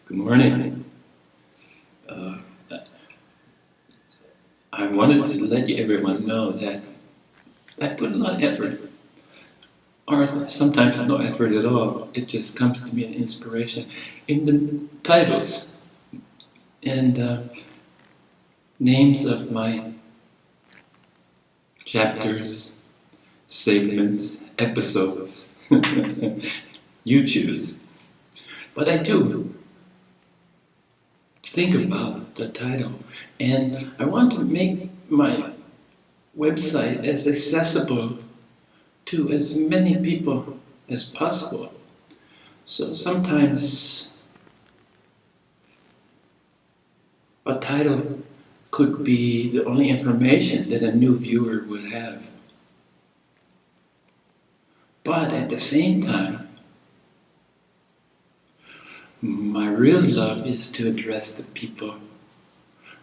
Good morning. I wanted to let everyone know that I put a lot of effort, or sometimes no effort at all. It just comes to me an inspiration in the titles and names of my chapters, segments, episodes. You choose. But I do think about the title, and I want to make my website as accessible to as many people as possible. So sometimes a title could be the only information that a new viewer would have. But at the same time, my real love is to address the people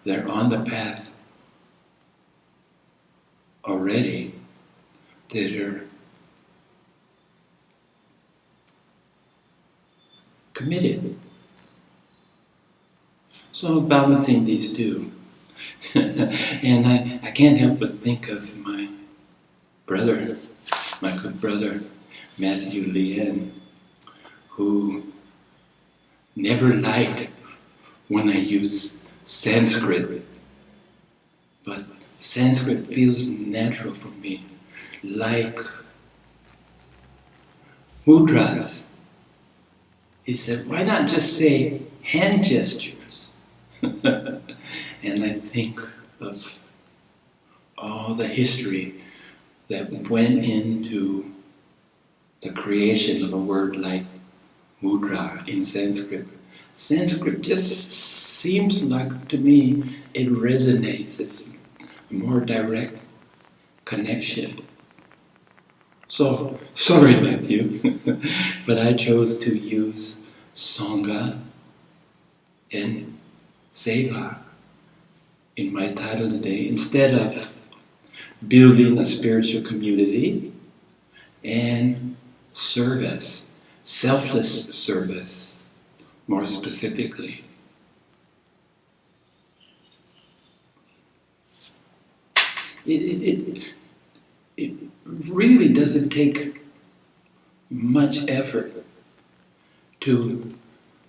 that are on the path already, that are committed. So I'm balancing these two. And I can't help but think of my brother, my good brother, Matthew Lien, who never liked when I use Sanskrit. But Sanskrit feels natural for me, like mudras. He said, why not just say hand gestures? And I think of all the history that went into the creation of a word like mudra in Sanskrit. Sanskrit just seems like, to me, it resonates. It's a more direct connection. So, sorry Matthew, but I chose to use Sangha and Seva in my title today, instead of building a spiritual community and service, selfless service, more specifically. It really doesn't take much effort to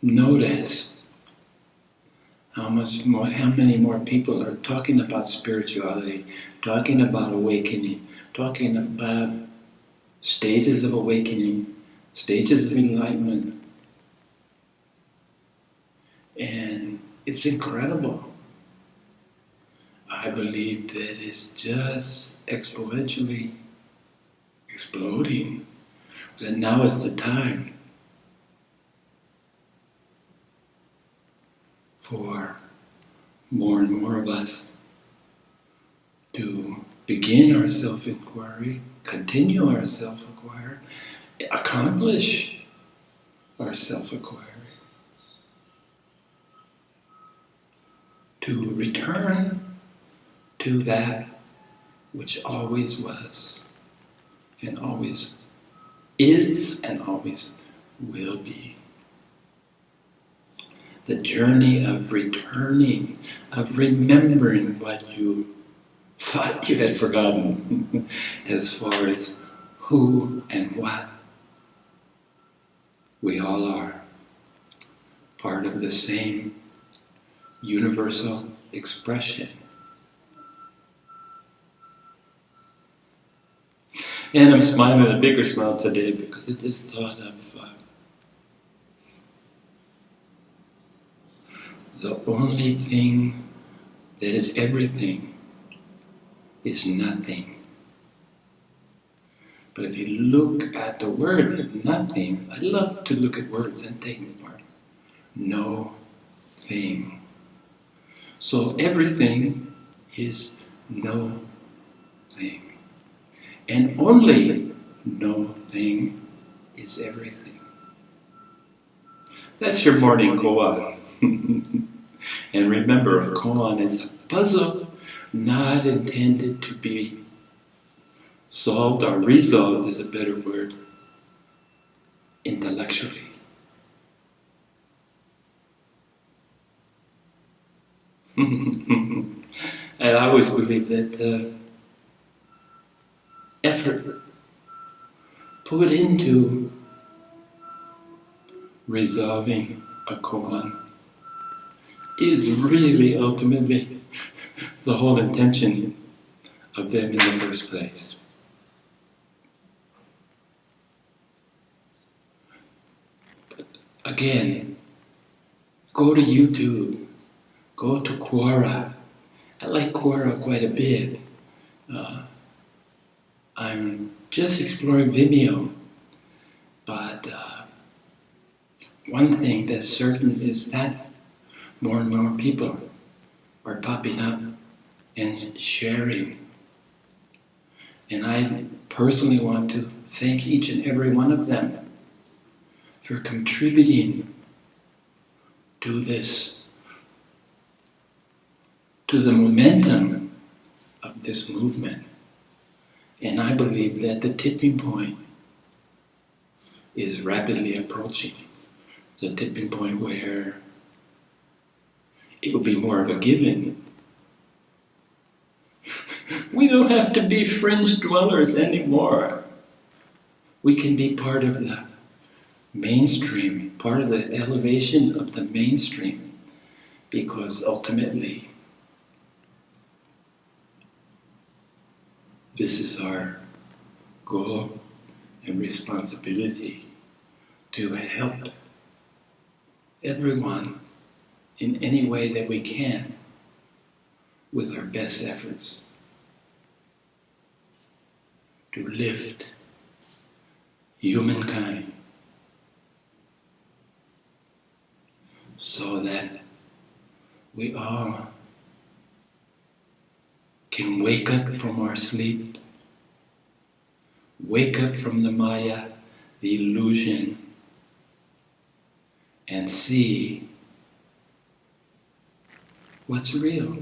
notice how many more people are talking about spirituality, talking about awakening, talking about stages of awakening, stages of enlightenment. And it's incredible. I believe that it's just exponentially exploding. That now is the time for more and more of us to begin our self-inquiry, continue our self-inquiry, accomplish our self-inquiry, to return to that which always was, and always is, and always will be. The journey of returning, of remembering what you thought you had forgotten, as far as who and what we all are, part of the same universal expression. And I'm smiling a bigger smile today because I just thought of the only thing that is everything is nothing. But if you look at the word nothing, I love to look at words and take them apart. No thing. So everything is no thing. And only no thing is everything. That's your morning koan. And remember, a koan is a puzzle not intended to be solved, or resolved is a better word, intellectually. I always believe that effort put into resolving a koan is really ultimately the whole intention of them in the first place. But again, go to YouTube, go to Quora. I like Quora quite a bit. I'm just exploring Vimeo, but one thing that's certain is that more and more people are popping up and sharing. And I personally want to thank each and every one of them for contributing to this, to the momentum of this movement. And I believe that the tipping point is rapidly approaching. The tipping point where it will be more of a given. We don't have to be fringe dwellers anymore. We can be part of the mainstream, part of the elevation of the mainstream, because ultimately this is our goal and responsibility, to help everyone in any way that we can with our best efforts to lift humankind so that we all can wake up from our sleep, wake up from the Maya, the illusion, and see what's real.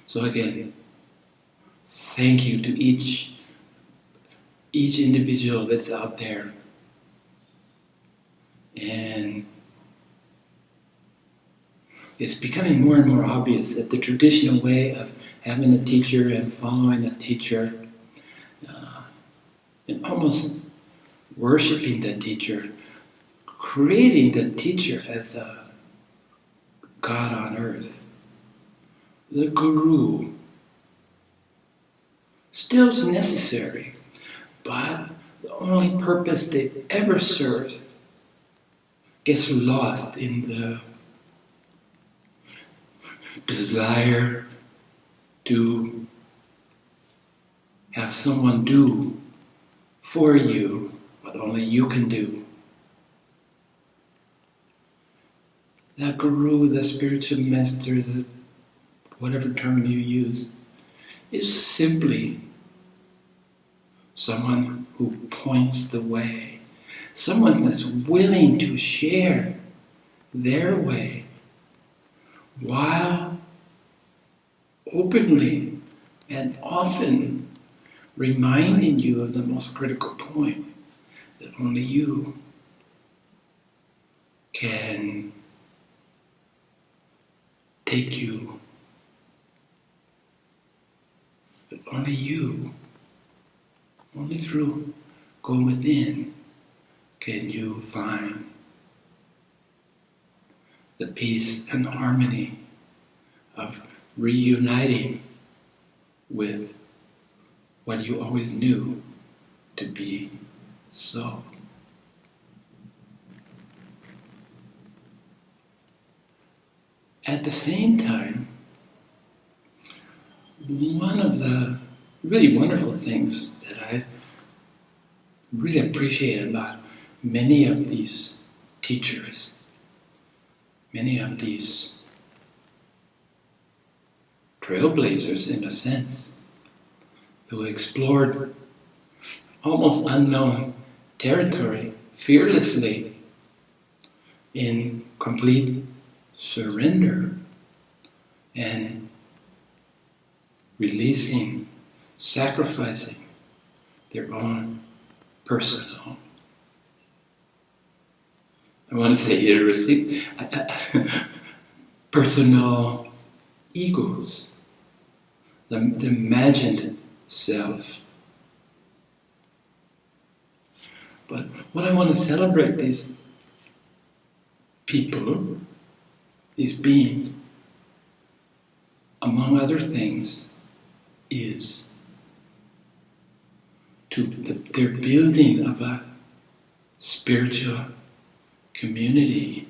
So again, thank you to each individual that's out there. And it's becoming more and more obvious that the traditional way of having a teacher and following a teacher and almost worshipping the teacher, creating the teacher as a God on earth, the guru, still is necessary, but the only purpose they ever serve gets lost in the desire to have someone do for you what only you can do. The guru, the spiritual master, the whatever term you use, is simply someone who points the way, someone that's willing to share their way while openly and often reminding you of the most critical point, that only you can take you. But only you, only through going within, can you find the peace and harmony of reuniting with what you always knew to be so. At the same time, one of the really wonderful things that I really appreciate about many of these teachers, many of these trailblazers in a sense, who explored almost unknown territory fearlessly in complete surrender and releasing, sacrificing their own personal I want to say hedonistic, personal egos, the imagined self. But what I want to celebrate these people, these beings, among other things, is their building of a spiritual community,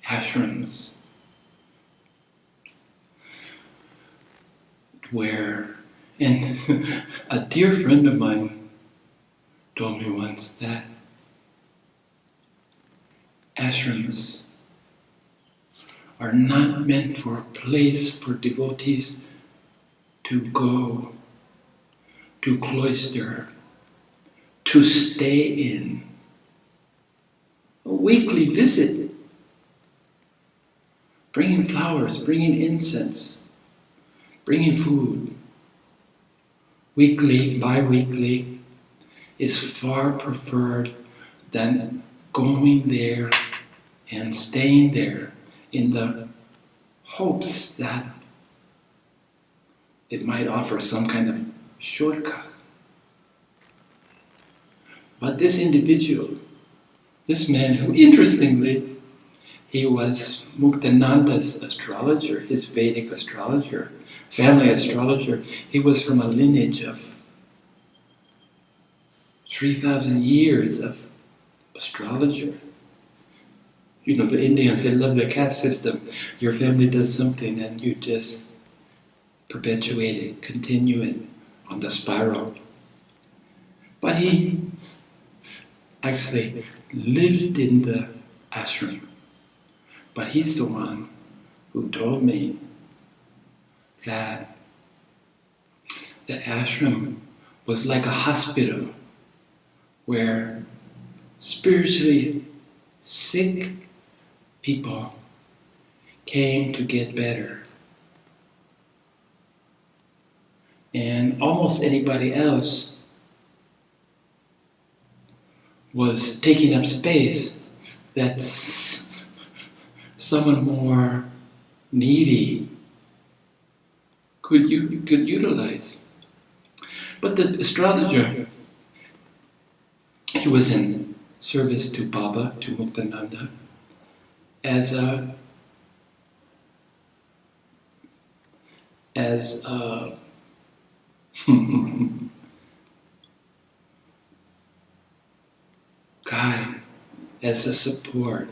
ashrams, where, and a dear friend of mine told me once that ashrams are not meant for a place for devotees to go, to cloister, to stay in. A weekly visit, bringing flowers, bringing incense, bringing food, weekly, bi-weekly, is far preferred than going there and staying there in the hopes that it might offer some kind of shortcut. But this individual, this man who, interestingly, he was Muktananda's astrologer, his Vedic astrologer, family astrologer. He was from a lineage of 3,000 years of astrologer. You know, the Indians, they love the caste system. Your family does something and you just perpetuate it, continue it on the spiral. But he actually lived in the ashram. But he's the one who told me that the ashram was like a hospital where spiritually sick people came to get better. And almost anybody else was taking up space that someone more needy could utilize. But the astrologer, he was in service to Baba, to Muktananda, as a guide, as a support,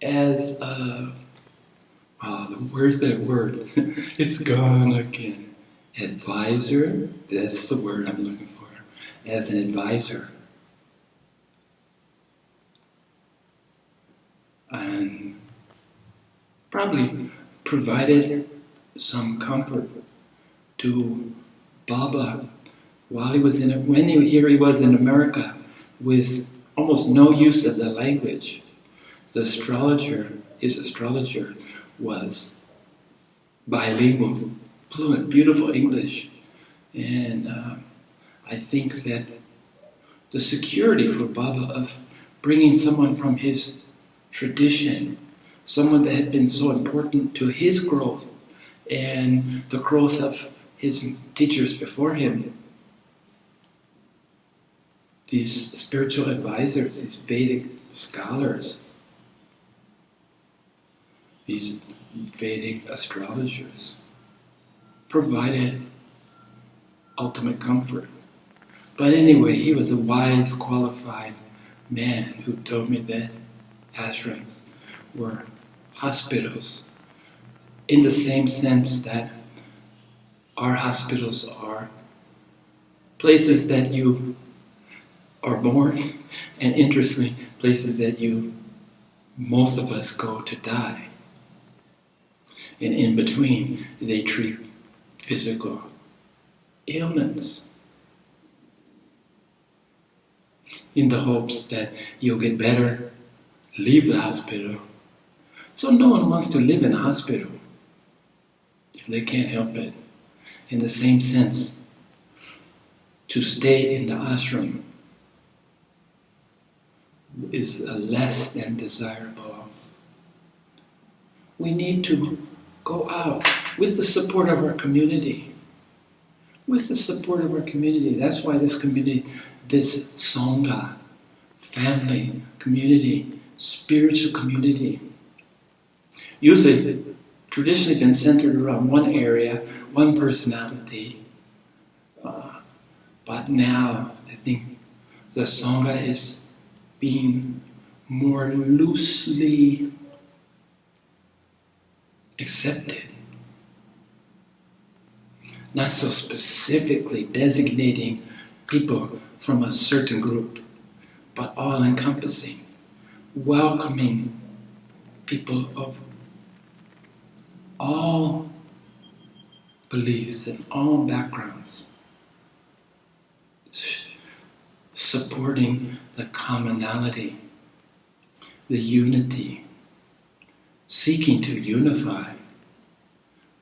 as a, where's that word? It's gone again. Advisor, that's the word I'm looking for. As an advisor. And probably provided some comfort to Baba while he was here he was in America with almost no use of the language. His astrologer was bilingual, fluent, beautiful English. And I think that the security for Baba of bringing someone from his tradition, someone that had been so important to his growth and the growth of his teachers before him, these spiritual advisors, these Vedic scholars, these Vedic astrologers, provided ultimate comfort. But anyway, he was a wise, qualified man who told me that ashrams were hospitals in the same sense that our hospitals are places that you are born, and interestingly, places that most of us go to die. And in between, they treat physical ailments in the hopes that you'll get better, leave the hospital. So no one wants to live in a hospital if they can't help it. In the same sense, to stay in the ashram is less than desirable. We need to go out with the support of our community. With the support of our community. That's why this community, this Sangha, family, community, spiritual community, usually traditionally been centered around one area, one personality. But now, I think the Sangha is being more loosely accepted. Not so specifically designating people from a certain group, but all-encompassing, welcoming people of all beliefs and all backgrounds, supporting the commonality, the unity, seeking to unify,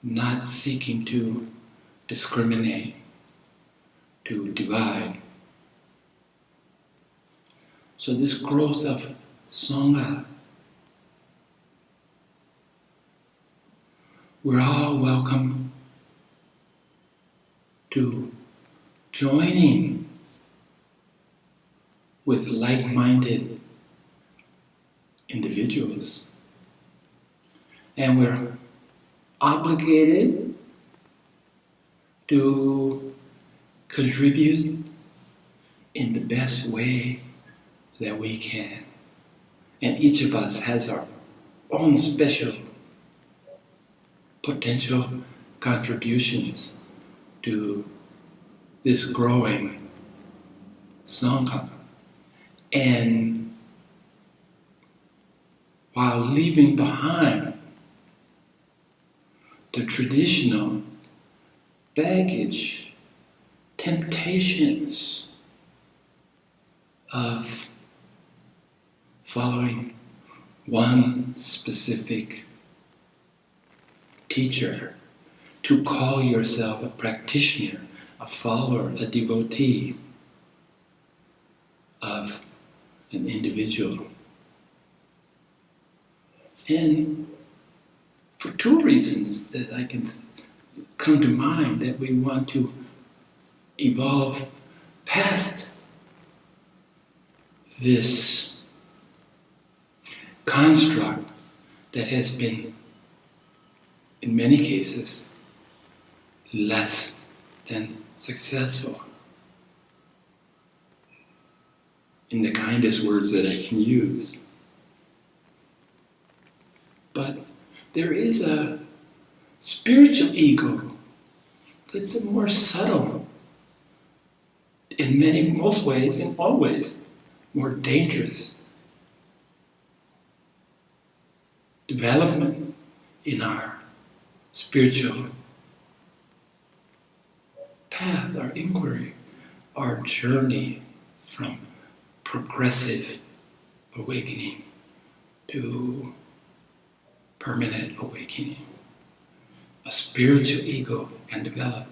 not seeking to discriminate, to divide. So this growth of Sangha, we're all welcome to joining with like-minded individuals. And we're obligated to contribute in the best way that we can. And each of us has our own special potential contributions to this growing Sangha. And while leaving behind the traditional baggage, temptations of following one specific teacher, to call yourself a practitioner, a follower, a devotee of an individual. And for two reasons that I can come to mind, that we want to evolve past this construct that has been, in many cases, less than successful. In the kindest words that I can use. But there is a spiritual ego that's more subtle, in most ways, in all ways, more dangerous development in our spiritual path, our inquiry, our journey from progressive awakening to permanent awakening. A spiritual ego can develop.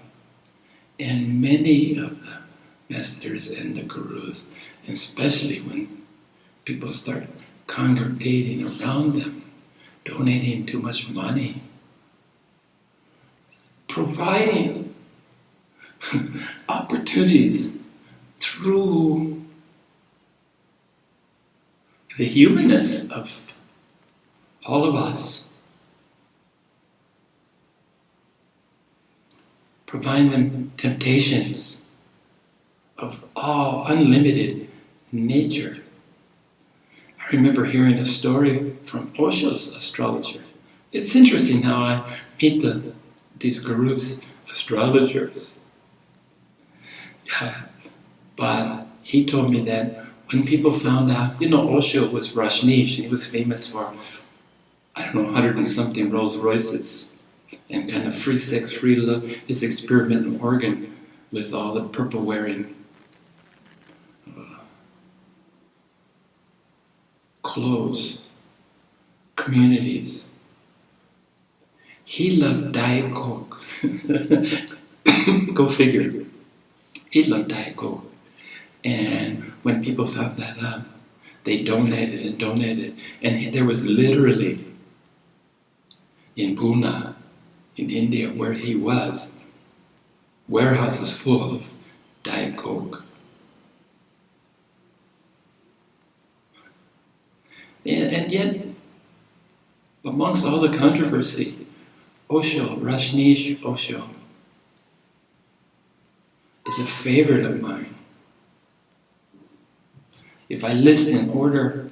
And many of the masters and the gurus, especially when people start congregating around them, donating too much money, providing opportunities through the humanness of all of us, providing them temptations of all unlimited nature. I remember hearing a story from Osho's astrologer. It's interesting how I meet these gurus, astrologers. Yeah. But he told me that when people found out, Osho was Rajneesh, and he was famous for, 100 and something Rolls Royces, and kind of free sex, free love, his experimental organ with all the purple wearing clothes, communities. He loved Diet Coke. Go figure. He loved Diet Coke. And when people found that out, They donated and donated. And there was literally, in Pune, in India, where he was, warehouses full of Diet Coke. And yet, amongst all the controversy, Osho, Rajneesh Osho, is a favorite of mine. If I list in order,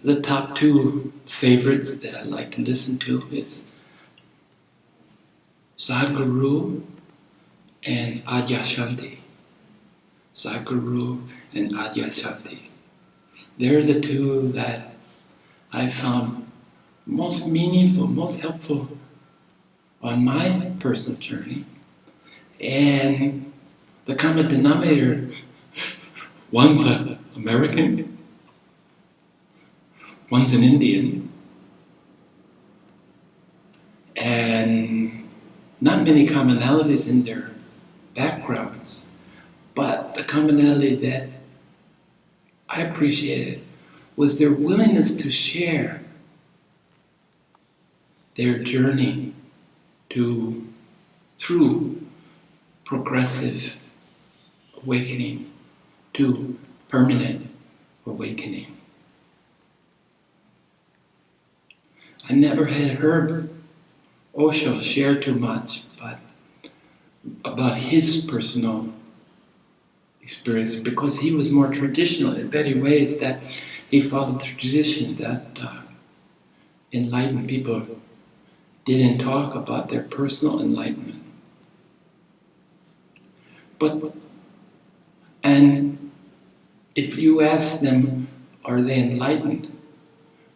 the top two favorites that I like to listen to is Sadhguru and Adyashanti. Sadhguru and Adyashanti. They're the two that I found most meaningful, most helpful on my personal journey. And the common denominator, one's an American, one's an Indian, and not many commonalities in their backgrounds, but the commonality that I appreciated was their willingness to share their journey through progressive awakening to permanent awakening. I never had heard Osho share too much, but about his personal experience, because he was more traditional in many ways, that he followed the tradition that enlightened people didn't talk about their personal enlightenment. And if you ask them, are they enlightened?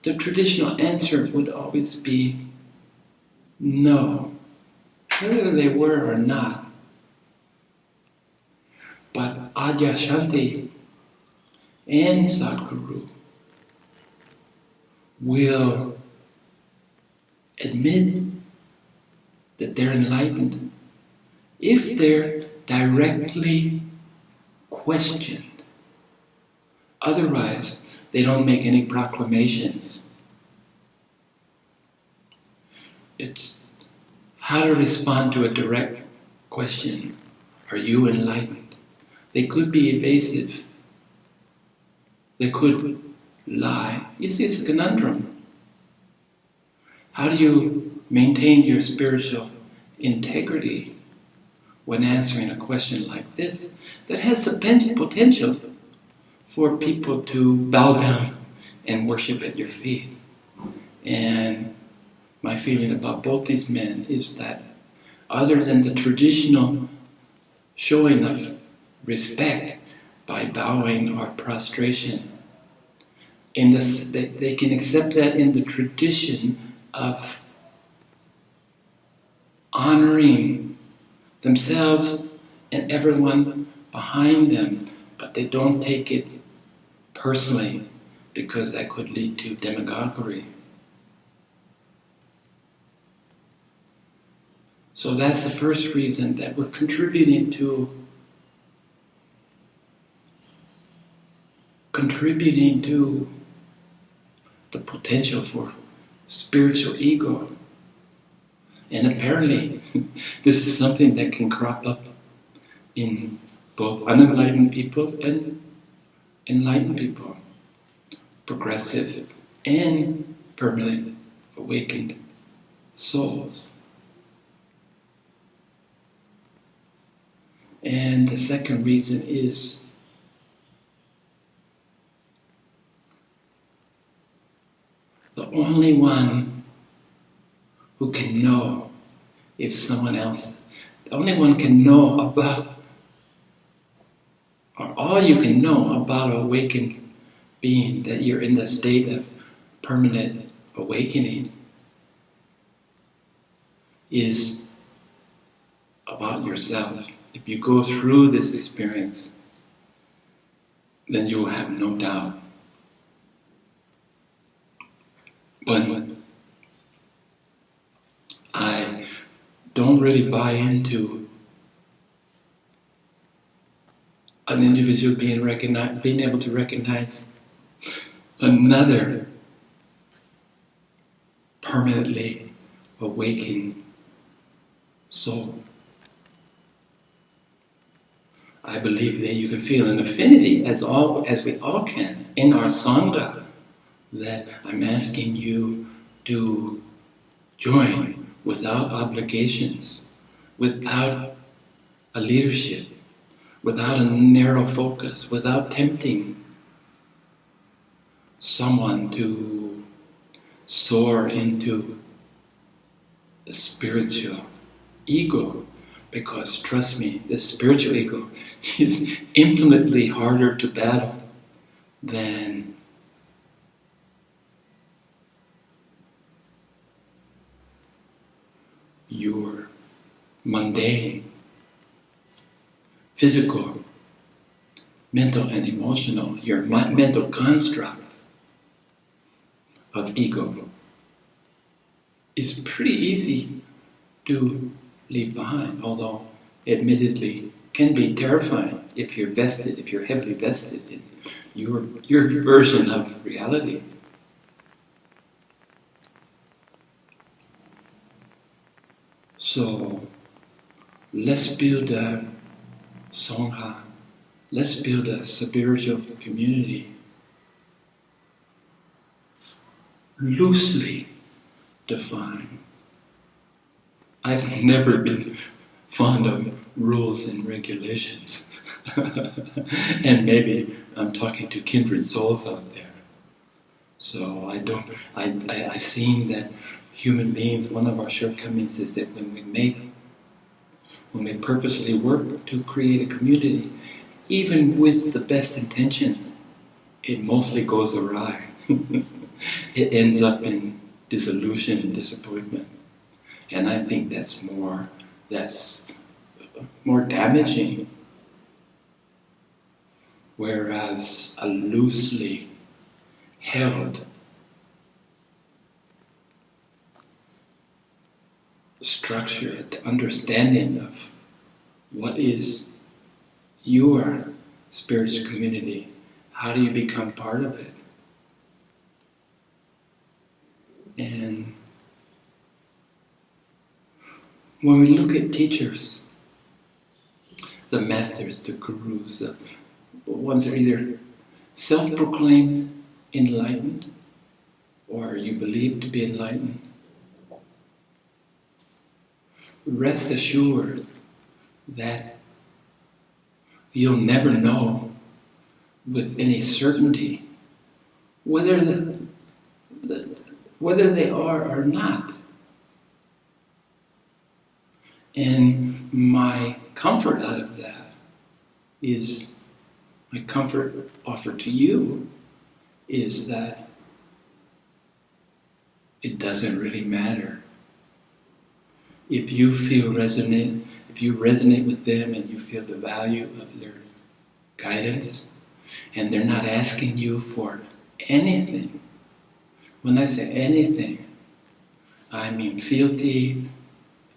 The traditional answer would always be no, whether they were or not. But Adyashanti and Sadhguru will admit that they're enlightened if they're directly questioned. Otherwise, they don't make any proclamations. It's how to respond to a direct question. Are you enlightened? They could be evasive. They could lie. You see, it's a conundrum. How do you maintain your spiritual integrity when answering a question like this that has the potential for people to bow down and worship at your feet? And my feeling about both these men is that other than the traditional showing of respect by bowing or prostration, they can accept that in the tradition of honoring themselves and everyone behind them, but they don't take it personally, because that could lead to demagoguery. So that's the first reason that we're contributing to the potential for spiritual ego. And apparently, this is something that can crop up in both unenlightened people and enlightened people, progressive and permanent awakened souls. And the second reason is the only one who can know if someone else, the only one can know about, or all you can know about an awakened being, that you're in the state of permanent awakening, is about yourself. If you go through this experience, then you will have no doubt. But I don't really buy into an individual being able to recognize another permanently awakened soul. I believe that you can feel an affinity, as we all can, in our Sangha, that I'm asking you to join without obligations, without a leadership, without a narrow focus, without tempting someone to soar into the spiritual ego. Because trust me, the spiritual ego is infinitely harder to battle than your mundane, physical, mental and emotional, your mental construct of ego is pretty easy to leave behind, although admittedly can be terrifying if you're heavily vested in your version of reality. So let's build a Sangha, let's build a spiritual community loosely defined. I've never been fond of rules and regulations. And maybe I'm talking to kindred souls out there. So I've seen that human beings, one of our shortcomings is that when we purposely work to create a community, even with the best intentions, it mostly goes awry. It ends up in disillusion and disappointment. And I think that's more damaging. Whereas a loosely held structure, the understanding of what is your spiritual community, how do you become part of it? And when we look at teachers, the masters, the gurus, the ones that are either self-proclaimed enlightened or you believe to be enlightened, rest assured that you'll never know with any certainty whether they are or not. And my comfort out of that is, my comfort offered to you is that it doesn't really matter. If you resonate with them and you feel the value of their guidance, and they're not asking you for anything. When I say anything, I mean fealty,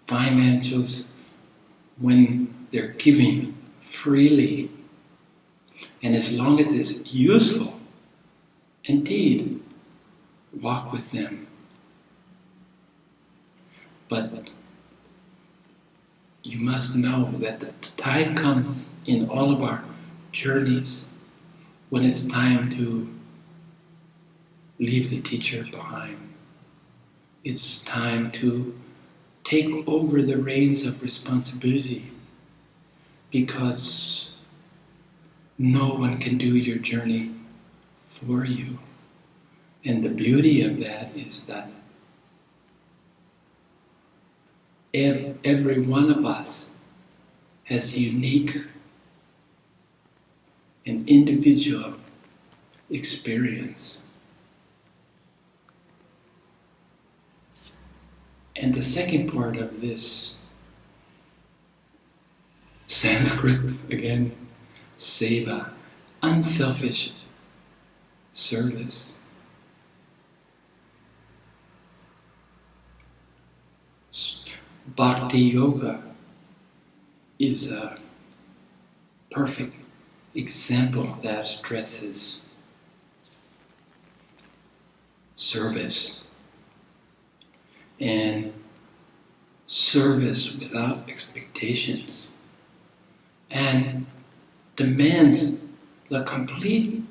financials, when they're giving freely. And as long as it's useful, indeed, walk with them. But you must know that the time comes in all of our journeys when it's time to leave the teacher behind. It's time to take over the reins of responsibility, because no one can do your journey for you. And the beauty of that is that every one of us has a unique and individual experience. And the second part of this Sanskrit, again, Seva, unselfish service. Bhakti Yoga is a perfect example that stresses service. And service without expectations. And demands the complete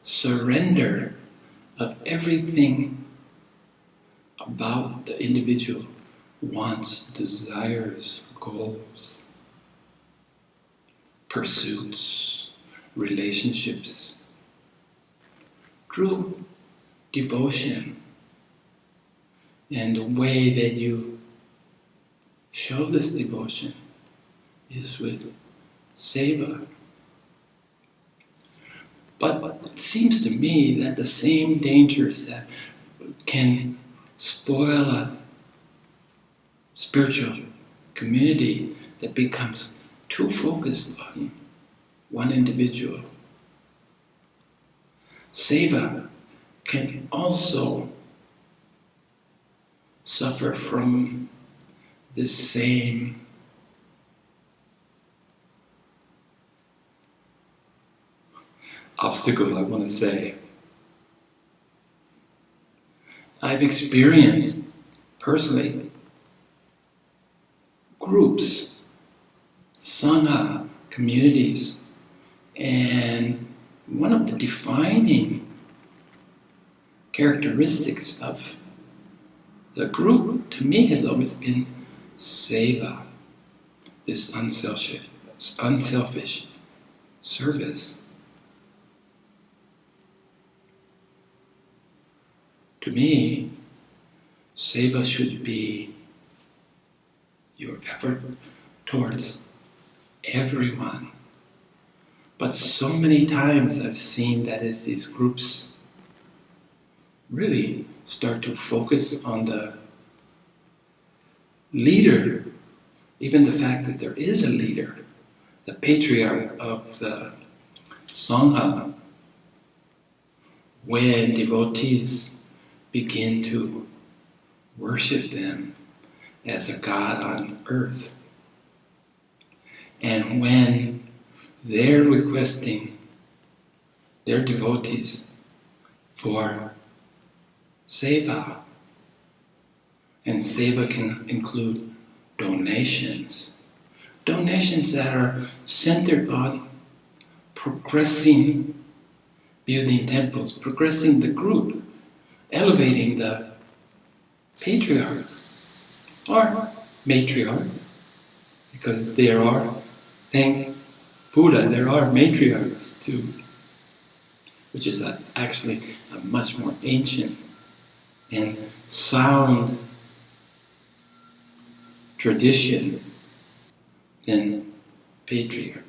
surrender of everything about the individual, wants, desires, goals, pursuits, relationships. True devotion and the way that you show this devotion is with seva. But it seems to me that the same dangers that can spoil a spiritual community that becomes too focused on one individual. Seva can also suffer from this same obstacle, I want to say. I've experienced personally groups, Sangha communities, and one of the defining characteristics of the group to me has always been seva, this unselfish service. To me, seva should be your effort towards everyone. But so many times I've seen that as these groups really start to focus on the leader, even the fact that there is a leader, the patriarch of the Sangha, when devotees begin to worship them as a god on earth. And when they're requesting their devotees for seva, and seva can include donations that are centered on progressing, building temples, progressing the group, elevating the patriarch or matriarch, because there are, thank Buddha, there are matriarchs too, which is actually a much more ancient and sound tradition than patriarchy.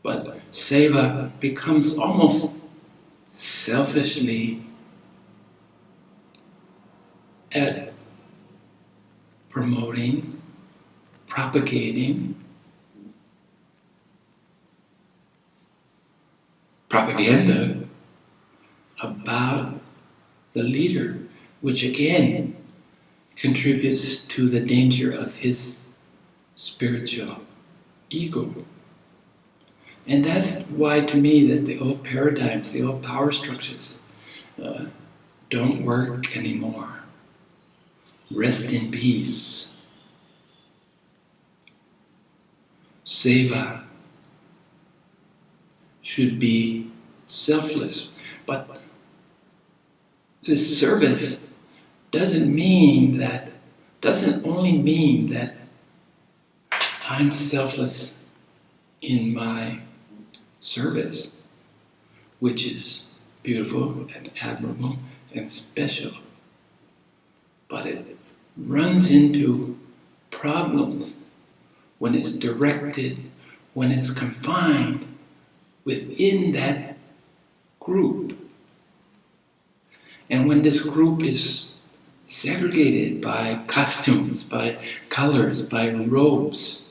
But seva becomes almost selfishly at promoting, propagating propaganda about the leader, which again contributes to the danger of his spiritual ego. And that's why, to me, that the old paradigms, the old power structures don't work anymore. Rest in peace. Seva should be selfless. But this service doesn't only mean that I'm selfless in my service, which is beautiful and admirable and special. But it runs into problems when it's directed, when it's confined within that group. And when this group is segregated by costumes, by colors, by robes,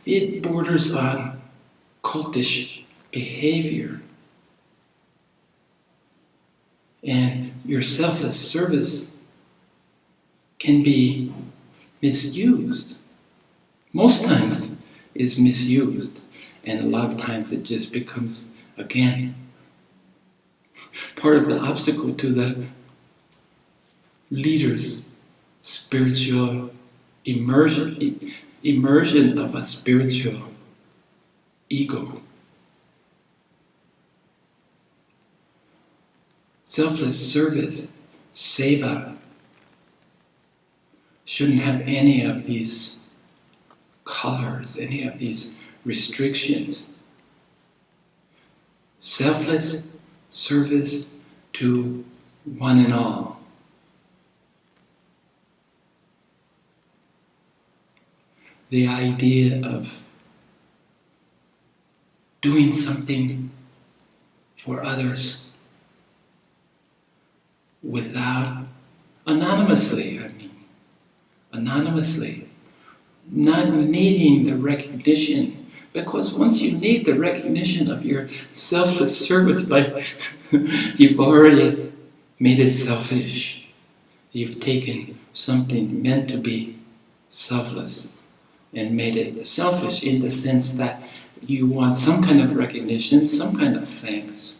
it borders on cultish behavior. And your selfless service can be misused. Most times is misused. And a lot of times it just becomes, again, part of the obstacle to the leader's spiritual immersion of a spiritual ego. Selfless service, seva, shouldn't have any of these colors, any of these restrictions. Selfless service to one and all. The idea of doing something for others without, anonymously, not needing the recognition, because once you need the recognition of your selfless service, you've already made it selfish. You've taken something meant to be selfless and made it selfish in the sense that you want some kind of recognition, some kind of thanks,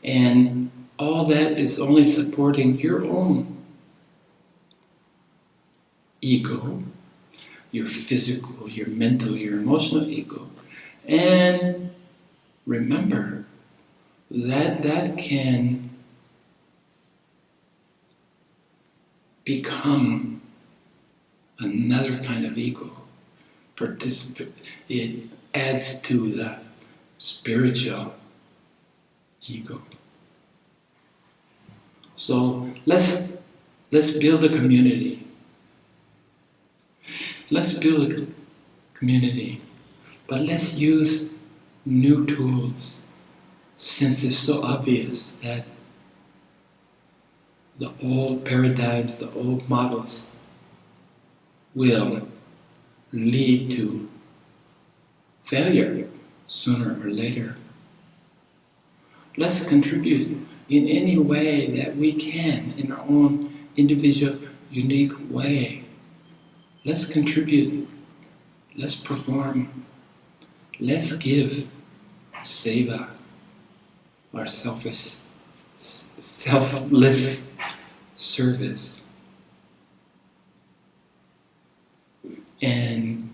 and all that is only supporting your own ego, your physical, your mental, your emotional ego. And remember that can become another kind of ego. It adds to the spiritual ego. So let's build a community. Let's build a community, but let's use new tools, since it's so obvious that the old paradigms, the old models will lead to failure sooner or later. Let's contribute in any way that we can, in our own individual, unique way. Let's contribute, let's perform, let's give seva, our selfless service. And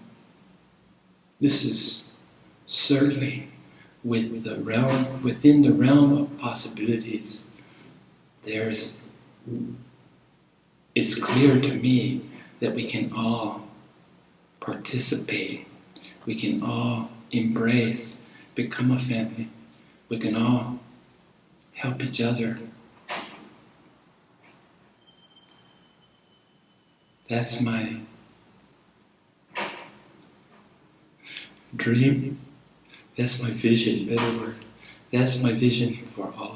this is certainly within the realm of possibilities. It's clear to me that we can all participate, we can all embrace, become a family, we can all help each other. That's my dream, that's my vision, better word, that's my vision for all.